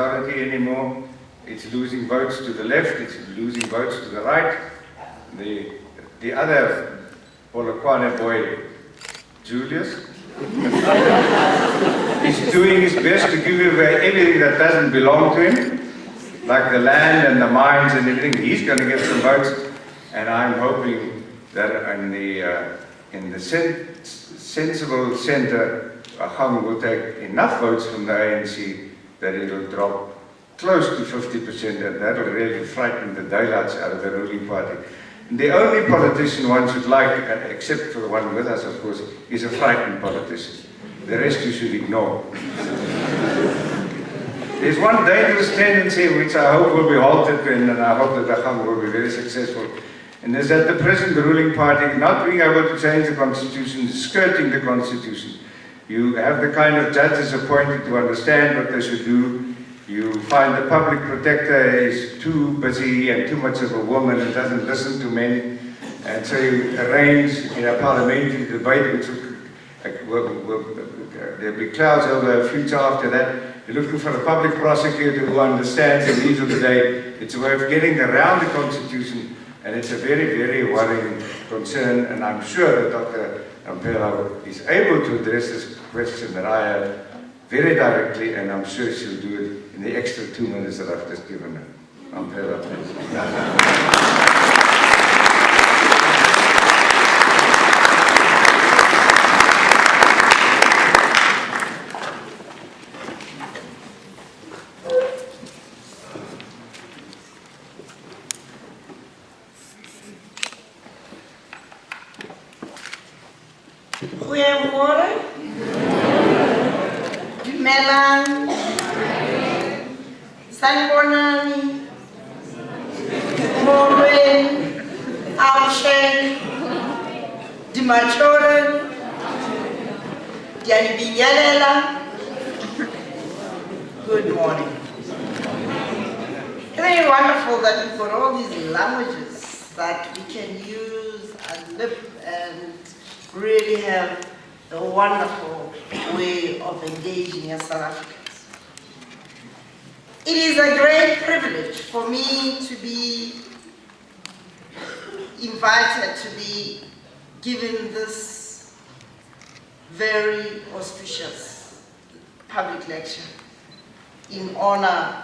majority anymore. It's losing votes to the left, it's losing votes to the right. The other Polokwane boy, Julius, is doing his best to give away everything that doesn't belong to him, like the land and the mines and everything. He's going to get some votes, and I'm hoping that in the sensible centre, Agang will take enough votes from the ANC that it will drop close to 50%, and that will really frighten the daylights out of the ruling party. The only politician one should like, except for the one with us, of course, is a frightened politician. The rest you should ignore. There's one dangerous tendency which I hope will be halted, and I hope that Agang will be very successful, and is that the present ruling party, not being able to change the constitution, skirting the constitution. You have the kind of judges appointed to understand what they should do. You find the public protector is too busy and too much of a woman and doesn't listen to men. And so you arrange in a parliamentary debate, which there'll be clouds over a future after that. You're looking for a public prosecutor who understands the needs of the day. It's a way of getting around the constitution, and it's a very, very worrying concern. And I'm sure that Dr. Mamphela is able to address this question that I have very directly, and I'm sure she'll do it in the extra 2 minutes that I've just given her. Mamphela, please. Goeiemôre. Dumelang. Sanibonani. Morwen. Absheng. Dimachoren. Dianibinyalela. Good morning. Isn't it wonderful that we've got all these languages that we can use and live and really have a wonderful way of engaging as South Africans. It is a great privilege for me to be invited to be given this very auspicious public lecture in honor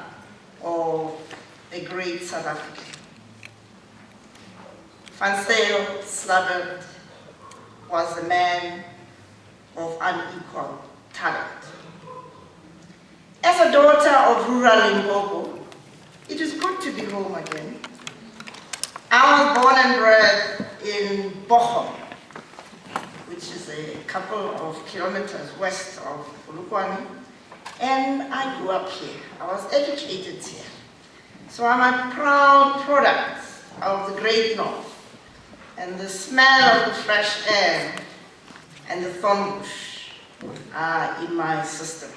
of a great South African. Zyl Slabbert was a man of unequal talent. As a daughter of rural Limpopo, it is good to be home again. I was born and bred in Bochum, which is a couple of kilometers west of Polokwane, and I grew up here. I was educated here. So I'm a proud product of the Great North, and the smell of the fresh air and the thorn bush are in my system.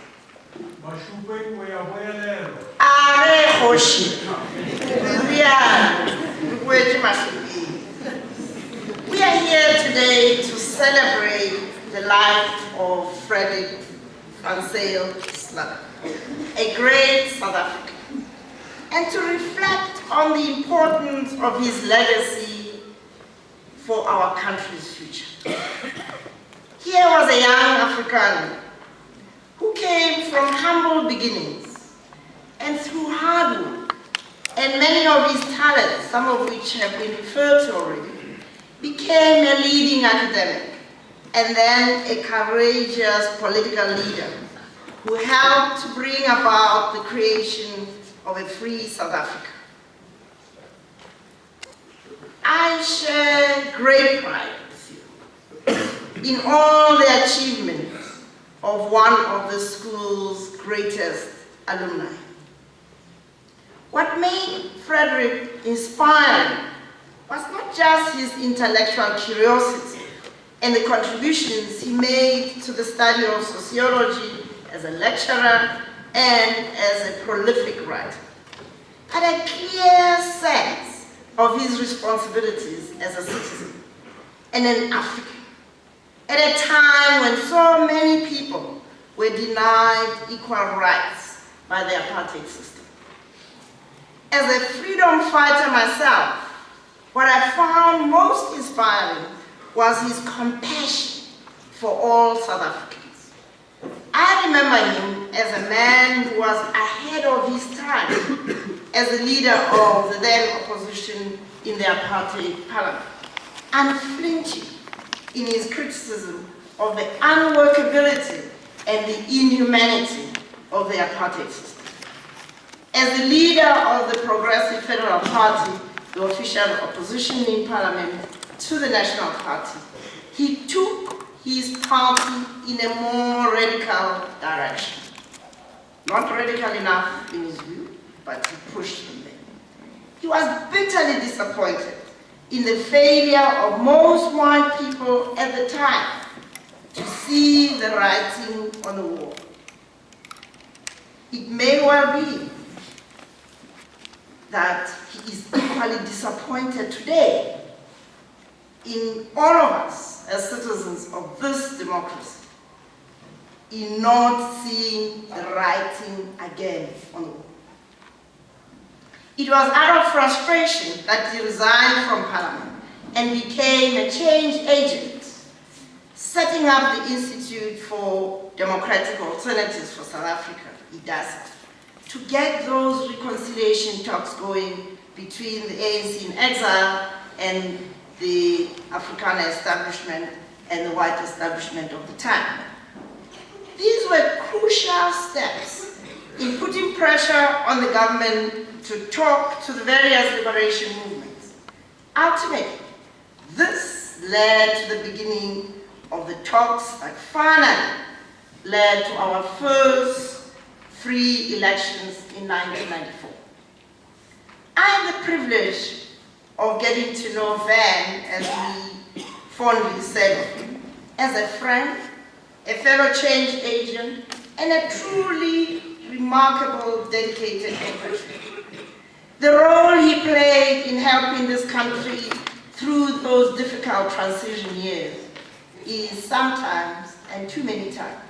We are here today to celebrate the life of Frederick Zyl Slabbert, a great South African, and to reflect on the importance of his legacy for our country's future. Here was a young African who came from humble beginnings, and through hard work and many of his talents, some of which have been referred to already, became a leading academic and then a courageous political leader who helped to bring about the creation of a free South Africa. I share great pride with you in all the achievements of one of the school's greatest alumni. What made Frederick inspiring was not just his intellectual curiosity and the contributions he made to the study of sociology as a lecturer and as a prolific writer, but a clear sense of his responsibilities as a citizen and an African, at a time when so many people were denied equal rights by the apartheid system. As a freedom fighter myself, what I found most inspiring was his compassion for all South Africans. I remember him as a man who was ahead of his time as the leader of the then opposition in the apartheid parliament, unflinching in his criticism of the unworkability and the inhumanity of the apartheid system. As the leader of the Progressive Federal Party, the official opposition in parliament to the National Party, he took his party in a more radical direction. Not radical enough in his view, but he pushed them there. He was bitterly disappointed in the failure of most white people at the time to see the writing on the wall. It may well be that he is equally disappointed today in all of us as citizens of this democracy in not seeing the writing again on the wall. It was out of frustration that he resigned from Parliament and became a change agent, setting up the Institute for Democratic Alternatives for South Africa, IDASA, to get those reconciliation talks going between the ANC in exile and the Afrikaner establishment and the white establishment of the time. These were crucial steps in putting pressure on the government to talk to the various liberation movements. Ultimately, this led to the beginning of the talks that finally led to our first free elections in 1994. I had the privilege of getting to know Van, as we fondly said of him, as a friend, a fellow change agent, and a truly remarkable, dedicated compatriot. The role he played in helping this country through those difficult transition years is sometimes, and too many times,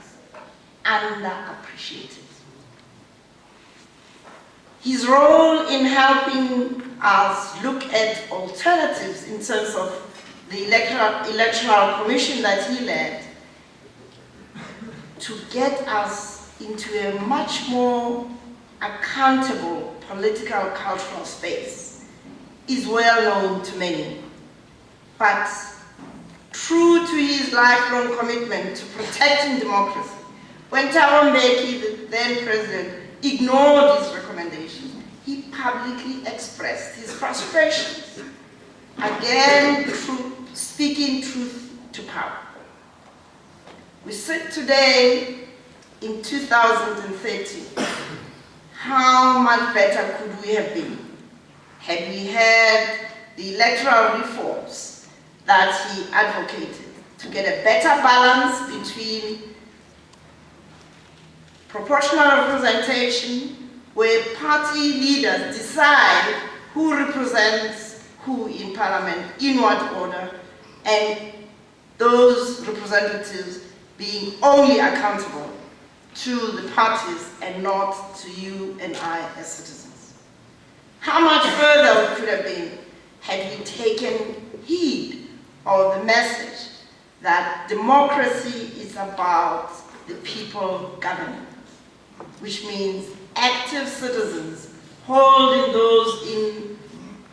underappreciated. His role in helping us look at alternatives in terms of the electoral commission that he led to get us into a much more accountable political cultural space is well known to many. But true to his lifelong commitment to protecting democracy, when Thabo Mbeki, the then president, ignored his recommendations, he publicly expressed his frustrations. Again, speaking truth to power. We sit today in 2013. How much better could we have been had we had the electoral reforms that he advocated to get a better balance between proportional representation, where party leaders decide who represents who in parliament, in what order, and those representatives being only accountable to the parties and not to you and I as citizens. How much further we could have been had we taken heed of the message that democracy is about the people governing, which means active citizens holding those in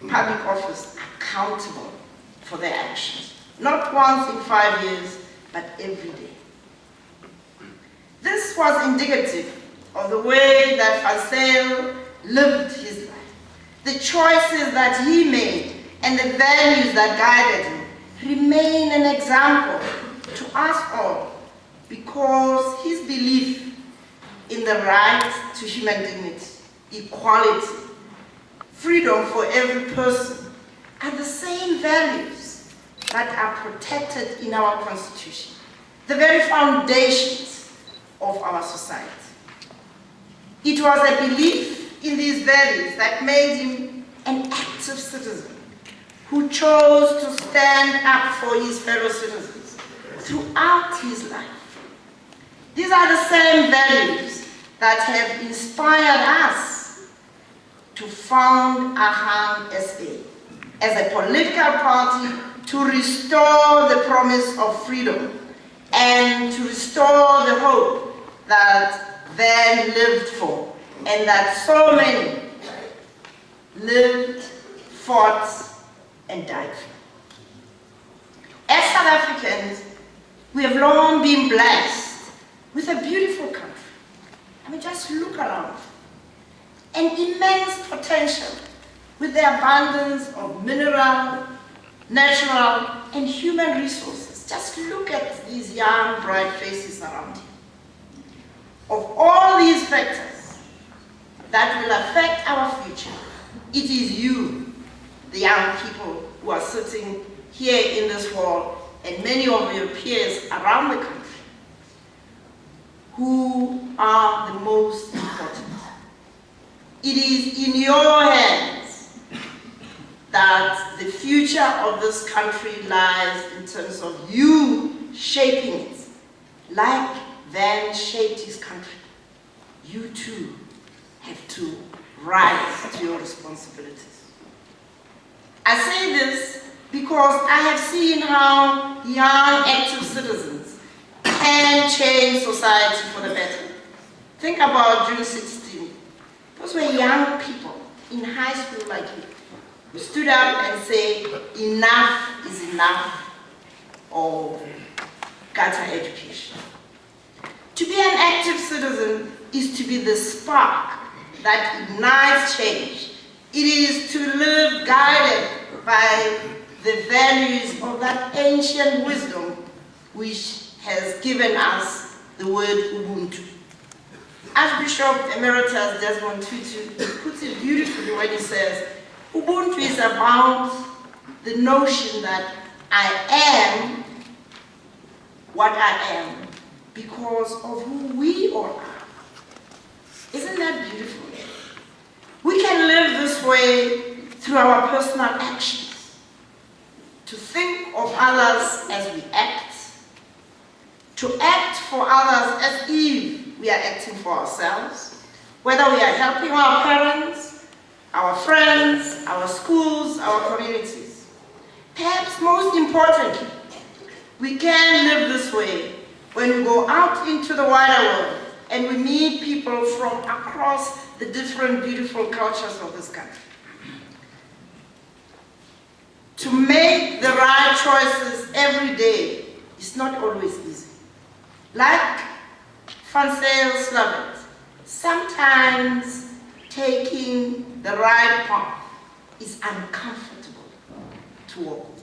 public office accountable for their actions. Not once in 5 years, but every day. This was indicative of the way that Van Zyl lived his life, the choices that he made and the values that guided him remain an example to us all, because his belief in the right to human dignity, equality, freedom for every person are the same values that are protected in our Constitution, the very foundations of our society. It was a belief in these values that made him an active citizen who chose to stand up for his fellow citizens throughout his life. These are the same values that have inspired us to found AgangSA as a political party to restore the promise of freedom and to restore the hope that then lived for and that so many lived, fought, and died for. As South Africans, we have long been blessed with a beautiful country. I mean, just look around. An immense potential with the abundance of mineral, natural, and human resources. Just look at these young, bright faces around you. Of all these factors that will affect our future, it is you, the young people who are sitting here in this hall, and many of your peers around the country, who are the most important. It is in your hands that the future of this country lies in terms of you shaping it. Like Van shaped his country, you too have to rise to your responsibilities. I say this because I have seen how young active citizens can change society for the better. Think about June 16. Those were young people in high school like you who stood up and said, enough is enough of gutter education. To be an active citizen is to be the spark that ignites change. It is to live guided by the values of that ancient wisdom which has given us the word Ubuntu. Archbishop Emeritus Desmond Tutu puts it beautifully when he says, Ubuntu is about the notion that I am what I am because of who we all are. Isn't that beautiful? We can live this way through our personal actions, to think of others as we act, to act for others as if we are acting for ourselves, whether we are helping our parents, our friends, our schools, our communities. Perhaps most importantly, we can live this way when we go out into the wider world and we meet people from across the different beautiful cultures of this country. To make the right choices every day is not always easy. Like Zyl Slabbert, sometimes taking the right path is uncomfortable to walk.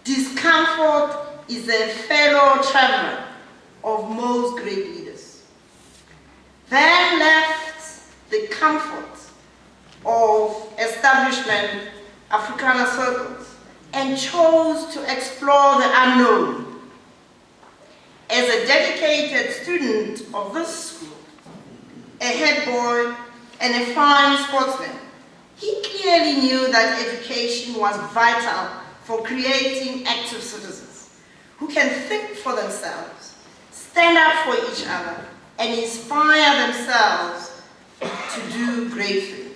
Discomfort is a fellow traveler of most great leaders. Then left the comfort of establishment Africana circles and chose to explore the unknown. As a dedicated student of this school, a head boy and a fine sportsman, he clearly knew that education was vital for creating active citizens who can think for themselves, stand up for each other, and inspire themselves to do great things.